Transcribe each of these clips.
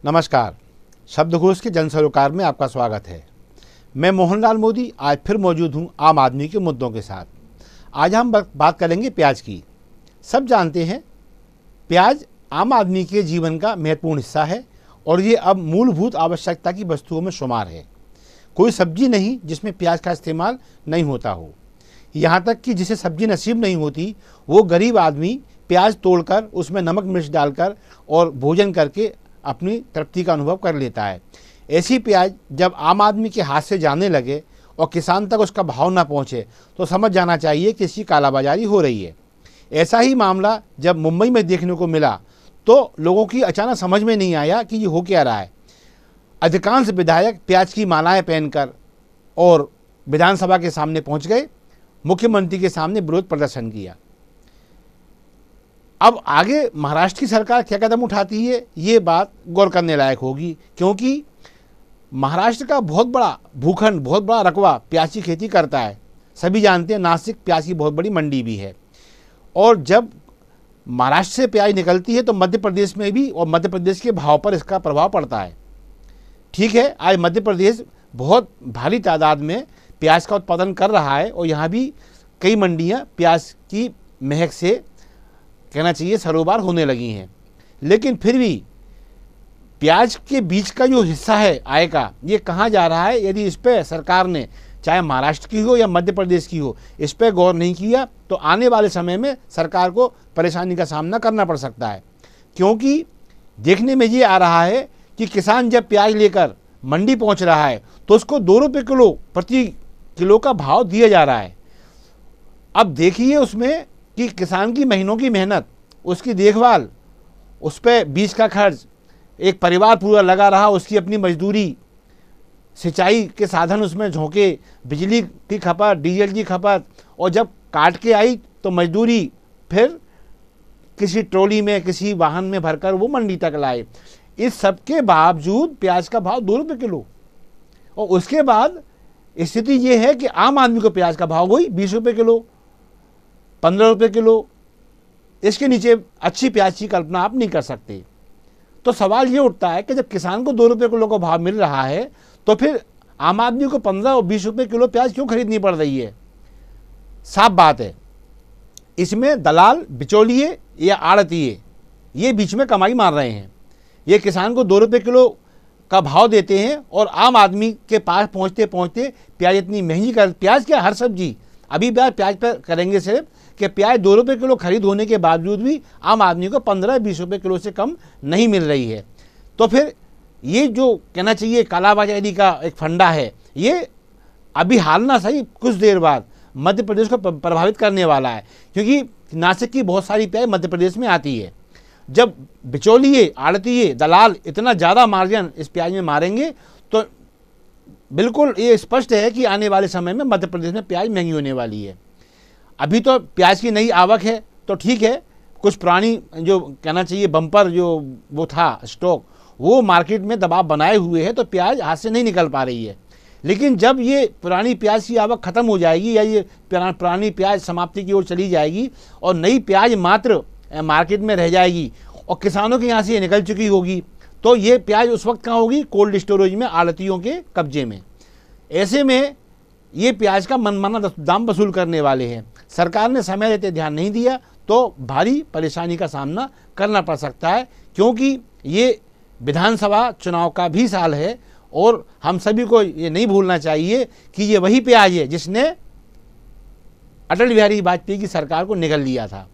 नमस्कार। शब्दकोश के जन सरोकार में आपका स्वागत है। मैं मोहनलाल मोदी आज फिर मौजूद हूं आम आदमी के मुद्दों के साथ। आज हम बात करेंगे प्याज की। सब जानते हैं प्याज आम आदमी के जीवन का महत्वपूर्ण हिस्सा है और ये अब मूलभूत आवश्यकता की वस्तुओं में शुमार है। कोई सब्जी नहीं जिसमें प्याज का इस्तेमाल नहीं होता हो। यहाँ तक कि जिसे सब्जी नसीब नहीं होती वो गरीब आदमी प्याज तोड़कर उसमें नमक मिर्च डालकर और भोजन करके अपनी तृप्ति का अनुभव कर लेता है। ऐसी प्याज जब आम आदमी के हाथ से जाने लगे और किसान तक उसका भाव ना पहुँचे तो समझ जाना चाहिए कि इसकी कालाबाजारी हो रही है। ऐसा ही मामला जब मुंबई में देखने को मिला तो लोगों की अचानक समझ में नहीं आया कि ये हो क्या रहा है। अधिकांश विधायक प्याज की मालाएं पहनकर और विधानसभा के सामने पहुंच गए, मुख्यमंत्री के सामने विरोध प्रदर्शन किया। अब आगे महाराष्ट्र की सरकार क्या कदम उठाती है ये बात गौर करने लायक होगी, क्योंकि महाराष्ट्र का बहुत बड़ा भूखंड, बहुत बड़ा रकबा प्याज की खेती करता है। सभी जानते हैं नासिक प्याज की बहुत बड़ी मंडी भी है और जब महाराष्ट्र से प्याज निकलती है तो मध्य प्रदेश में भी और मध्य प्रदेश के भाव पर इसका प्रभाव पड़ता है। ठीक है, आज मध्य प्रदेश बहुत भारी तादाद में प्याज का उत्पादन कर रहा है और यहाँ भी कई मंडियाँ प्याज की महक से कहना चाहिए सरोबार होने लगी हैं। लेकिन फिर भी प्याज के बीच का जो हिस्सा है आय का, ये कहाँ जा रहा है? यदि इस पर सरकार ने, चाहे महाराष्ट्र की हो या मध्य प्रदेश की हो, इस पर गौर नहीं किया तो आने वाले समय में सरकार को परेशानी का सामना करना पड़ सकता है। क्योंकि देखने में ये आ रहा है कि किसान जब प्याज लेकर मंडी पहुंच रहा है तो उसको 2 रुपये किलो प्रति किलो का भाव दिया जा रहा है। अब देखिए उसमें कि किसान की महीनों की मेहनत, उसकी देखभाल, उस पर बीज का खर्च, एक परिवार पूरा लगा रहा, उसकी अपनी मजदूरी, सिंचाई के साधन उसमें झोंके, बिजली की खपत, डीजल की खपत, और जब काट के आई तो मजदूरी, फिर किसी ट्रॉली में किसी वाहन में भरकर वो मंडी तक लाए। इस सब के बावजूद प्याज का भाव 2 रुपये किलो। और उसके बाद स्थिति ये है कि आम आदमी को प्याज का भाव वही 20 रुपये किलो, 15 रुपये किलो, इसके नीचे अच्छी प्याज की कल्पना आप नहीं कर सकते। तो सवाल ये उठता है कि जब किसान को 2 रुपये किलो का भाव मिल रहा है तो फिर आम आदमी को 15 और 20 रुपये किलो प्याज क्यों खरीदनी पड़ रही है? साफ बात है, इसमें दलाल, बिचौलिए या आड़तिए ये बीच में कमाई मार रहे हैं। ये किसान को 2 रुपये किलो का भाव देते हैं और आम आदमी के पास पहुँचते पहुँचते प्याज इतनी महंगी कर, प्याज क्या हर सब्जी, अभी प्याज पर करेंगे सिर्फ कि प्याज 2 रुपये किलो खरीद होने के बावजूद भी आम आदमी को 15-20 रुपये किलो से कम नहीं मिल रही है। तो फिर ये जो कहना चाहिए कालाबाजारी का एक फंडा है, ये अभी हाल ना सही कुछ देर बाद मध्य प्रदेश को प्रभावित करने वाला है, क्योंकि नासिक की बहुत सारी प्याज मध्य प्रदेश में आती है। जब बिचौलिए, आड़तिए, दलाल इतना ज़्यादा मार्जिन इस प्याज में मारेंगे तो बिल्कुल ये स्पष्ट है कि आने वाले समय में मध्य प्रदेश में प्याज महंगी होने वाली है। अभी तो प्याज की नई आवक है तो ठीक है, कुछ पुरानी जो कहना चाहिए बम्पर जो वो था स्टॉक, वो मार्केट में दबाव बनाए हुए है तो प्याज हाथ से नहीं निकल पा रही है। लेकिन जब ये पुरानी प्याज की आवक ख़त्म हो जाएगी या ये पुरानी प्याज समाप्ति की ओर चली जाएगी और नई प्याज मात्र मार्केट में रह जाएगी और किसानों के यहाँ से ये निकल चुकी होगी, तो ये प्याज उस वक्त कहाँ होगी? कोल्ड स्टोरेज में, आड़तियों के कब्जे में। ऐसे में ये प्याज का मनमाना दाम वसूल करने वाले हैं। सरकार ने समय रहते ध्यान नहीं दिया तो भारी परेशानी का सामना करना पड़ सकता है, क्योंकि ये विधानसभा चुनाव का भी साल है और हम सभी को ये नहीं भूलना चाहिए कि ये वही प्याज है जिसने अटल बिहारी वाजपेयी की सरकार को निगल लिया था।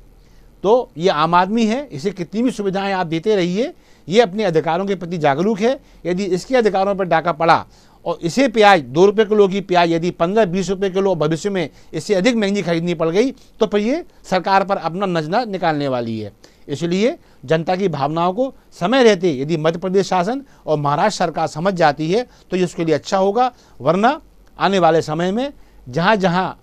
तो ये आम आदमी है, इसे कितनी भी सुविधाएं आप देते रहिए, ये अपने अधिकारों के प्रति जागरूक है। यदि इसके अधिकारों पर डाका पड़ा और इसे प्याज 2 रुपये किलो की प्याज यदि 15-20 रुपये किलो भविष्य में इससे अधिक महंगी खरीदनी पड़ गई तो फिर ये सरकार पर अपना नजना निकालने वाली है। इसलिए जनता की भावनाओं को समय रहते यदि मध्य प्रदेश शासन और महाराष्ट्र सरकार समझ जाती है तो ये उसके लिए अच्छा होगा। वरना आने वाले समय में जहाँ जहाँ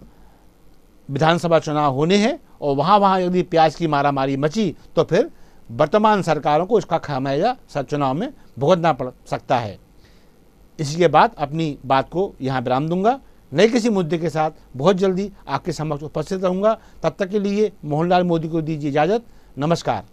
विधानसभा चुनाव होने हैं और वहाँ यदि प्याज की मारामारी मची तो फिर वर्तमान सरकारों को इसका खामियाजा चुनाव में भुगतना पड़ सकता है। इसके बाद अपनी बात को यहाँ विराम दूंगा। नए किसी मुद्दे के साथ बहुत जल्दी आपके समक्ष उपस्थित रहूँगा। तब तक के लिए मोहनलाल मोदी को दीजिए इजाज़त। नमस्कार।